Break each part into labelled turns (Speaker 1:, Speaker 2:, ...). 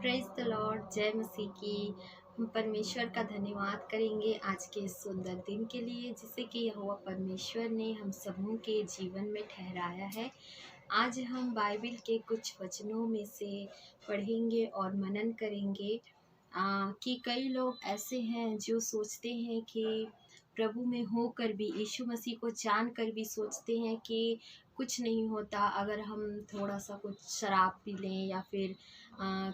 Speaker 1: Praise the Lord, जय मसीह की। हम परमेश्वर का धन्यवाद करेंगे आज के इस सुंदर दिन के लिए जिसे कि यहोवा परमेश्वर ने हम सबों के जीवन में ठहराया है। आज हम बाइबल के कुछ वचनों में से पढ़ेंगे और मनन करेंगे कि कई लोग ऐसे हैं जो सोचते हैं कि प्रभु में होकर भी, यीशु मसीह को जान कर भी सोचते हैं कि कुछ नहीं होता अगर हम थोड़ा सा कुछ शराब पी लें या फिर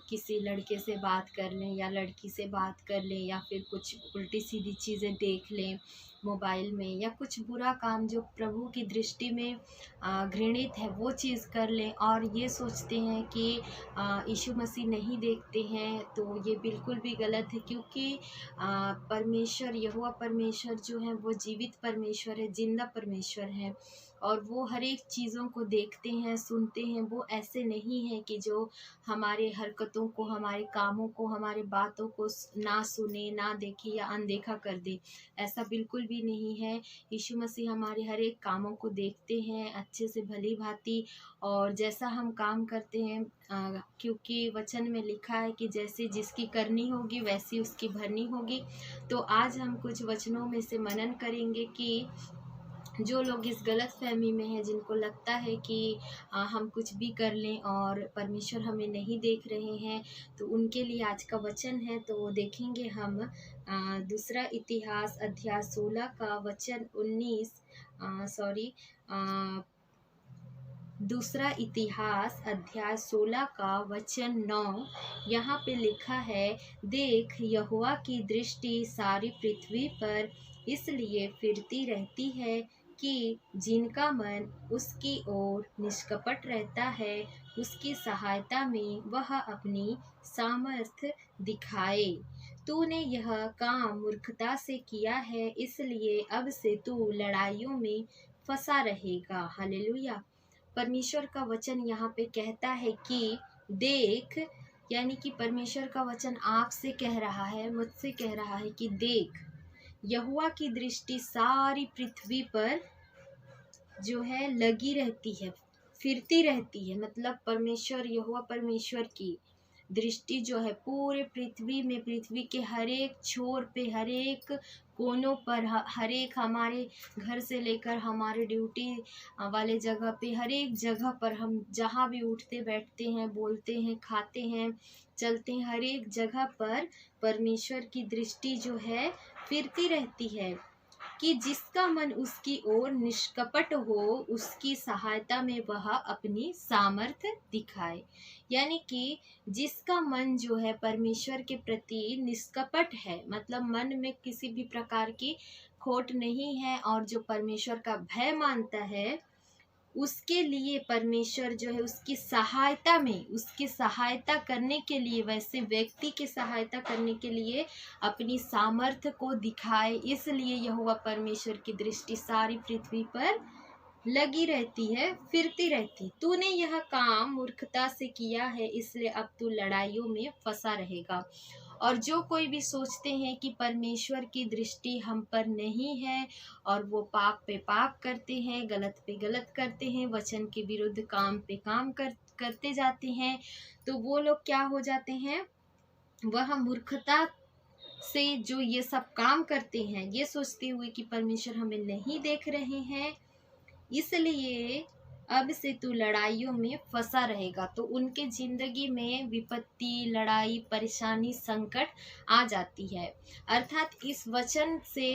Speaker 1: किसी लड़के से बात कर लें या लड़की से बात कर लें या फिर कुछ उल्टी सीधी चीज़ें देख लें मोबाइल में, या कुछ बुरा काम जो प्रभु की दृष्टि में घृणित है वो चीज़ कर लें और ये सोचते हैं कि यीशु मसीह नहीं देखते हैं। तो ये बिल्कुल भी गलत है, क्योंकि परमेश्वर, यहोवा परमेश्वर जो है वो जीवित परमेश्वर है, जिंदा परमेश्वर है और वो हर एक चीज़ों को देखते हैं, सुनते हैं। वो ऐसे नहीं है कि जो हमारे हरकतों को, हमारे कामों को, हमारे बातों को ना सुने, ना देखे या अनदेखा कर दे। ऐसा बिल्कुल भी नहीं है। यीशु मसीह हमारे हर एक कामों को देखते हैं अच्छे से, भली भांति, और जैसा हम काम करते हैं, क्योंकि वचन में लिखा है कि जैसे जिसकी करनी होगी वैसी उसकी भरनी होगी। तो आज हम कुछ वचनों में से मनन करेंगे कि जो लोग इस गलत फहमी में हैं, जिनको लगता है कि हम कुछ भी कर लें और परमेश्वर हमें नहीं देख रहे हैं, तो उनके लिए आज का वचन है। तो देखेंगे हम दूसरा इतिहास अध्याय 16 का वचन 19, सॉरी, दूसरा इतिहास अध्याय 16 का वचन 9। यहाँ पे लिखा है, देख यहोवा की दृष्टि सारी पृथ्वी पर इसलिए फिरती रहती है कि जिनका मन उसकी ओर निष्कपट रहता है, उसकी सहायता में वह अपनी सामर्थ दिखाए। तूने यह काम मूर्खता से किया है, इसलिए अब से तू लड़ाइयों में फंसा रहेगा। हालेलुया। परमेश्वर का वचन यहाँ पे कहता है कि देख, यानी कि परमेश्वर का वचन आपसे कह रहा है, मुझसे कह रहा है कि देख, यहोवा की दृष्टि सारी पृथ्वी पर जो है लगी रहती है, फिरती रहती है। मतलब परमेश्वर, यहोवा परमेश्वर की दृष्टि जो है पूरे पृथ्वी में, पृथ्वी के हर एक छोर पे, हर एक कोनों पर, हर एक हमारे घर से लेकर हमारे ड्यूटी वाले जगह पे, हर एक जगह पर हम जहाँ भी उठते बैठते हैं, बोलते हैं, खाते हैं, चलते हैं, हर एक जगह पर परमेश्वर की दृष्टि जो है फिरती रहती है कि जिसका मन उसकी ओर निष्कपट हो, उसकी सहायता में वह अपनी सामर्थ दिखाए। यानी कि जिसका मन जो है परमेश्वर के प्रति निष्कपट है, मतलब मन में किसी भी प्रकार की खोट नहीं है और जो परमेश्वर का भय मानता है, उसके लिए परमेश्वर जो है उसकी सहायता में, उसकी सहायता करने के लिए, वैसे व्यक्ति की सहायता करने के लिए अपनी सामर्थ्य को दिखाए। इसलिए यहोवा परमेश्वर की दृष्टि सारी पृथ्वी पर लगी रहती है, फिरती रहती। तूने यह काम मूर्खता से किया है, इसलिए अब तू लड़ाइयों में फंसा रहेगा। और जो कोई भी सोचते हैं कि परमेश्वर की दृष्टि हम पर नहीं है और वो पाप पे पाप करते हैं, गलत पे गलत करते हैं, वचन के विरुद्ध काम पे काम करते जाते हैं, तो वो लोग क्या हो जाते हैं, वह मूर्खता से जो ये सब काम करते हैं, ये सोचते हुए कि परमेश्वर हमें नहीं देख रहे हैं, इसलिए अब से तू लड़ाइयों में फंसा रहेगा। तो उनके जिंदगी में विपत्ति, लड़ाई, परेशानी, संकट आ जाती है। अर्थात इस वचन से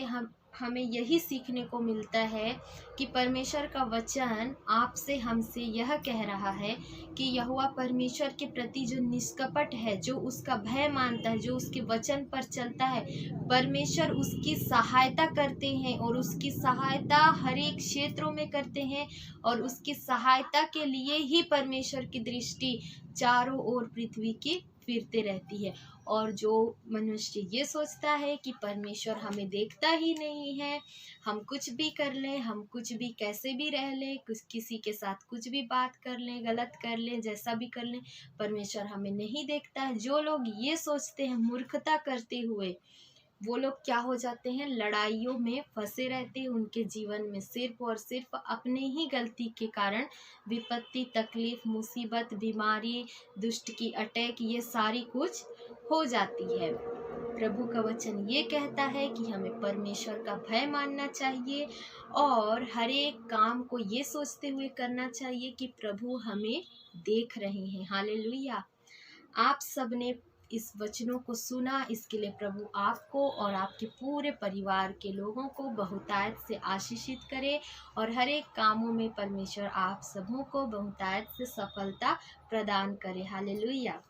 Speaker 1: हमें यही सीखने को मिलता है कि परमेश्वर का वचन आपसे, हमसे यह कह रहा है कि यहोवा परमेश्वर के प्रति जो निष्कपट है, जो उसका भय मानता है, जो उसके वचन पर चलता है, परमेश्वर उसकी सहायता करते हैं और उसकी सहायता हर एक क्षेत्रों में करते हैं और उसकी सहायता के लिए ही परमेश्वर की दृष्टि चारों ओर पृथ्वी की फिरते रहती है। और जो मनुष्य ये सोचता है कि परमेश्वर हमें देखता ही नहीं है, हम कुछ भी कर लें, हम कुछ भी कैसे भी रह लें, कुछ किसी के साथ कुछ भी बात कर लें, गलत कर लें, जैसा भी कर लें, परमेश्वर हमें नहीं देखता है। जो लोग ये सोचते हैं मूर्खता करते हुए वो लोग क्या हो जाते हैं, लड़ाइयों में फंसे रहते हैं। उनके जीवन में सिर्फ और सिर्फ अपने ही गलती के कारण विपत्ति, तकलीफ, मुसीबत, बीमारी, दुष्ट की अटैक, ये सारी कुछ हो जाती है। प्रभु का वचन ये कहता है कि हमें परमेश्वर का भय मानना चाहिए और हर एक काम को ये सोचते हुए करना चाहिए कि प्रभु हमें देख रहे हैं। हालेलुया। आप सबने इस वचनों को सुना, इसके लिए प्रभु आपको और आपके पूरे परिवार के लोगों को बहुतायत से आशीषित करे और हर एक कामों में परमेश्वर आप सबों को बहुतायत से सफलता प्रदान करे। हालेलुया।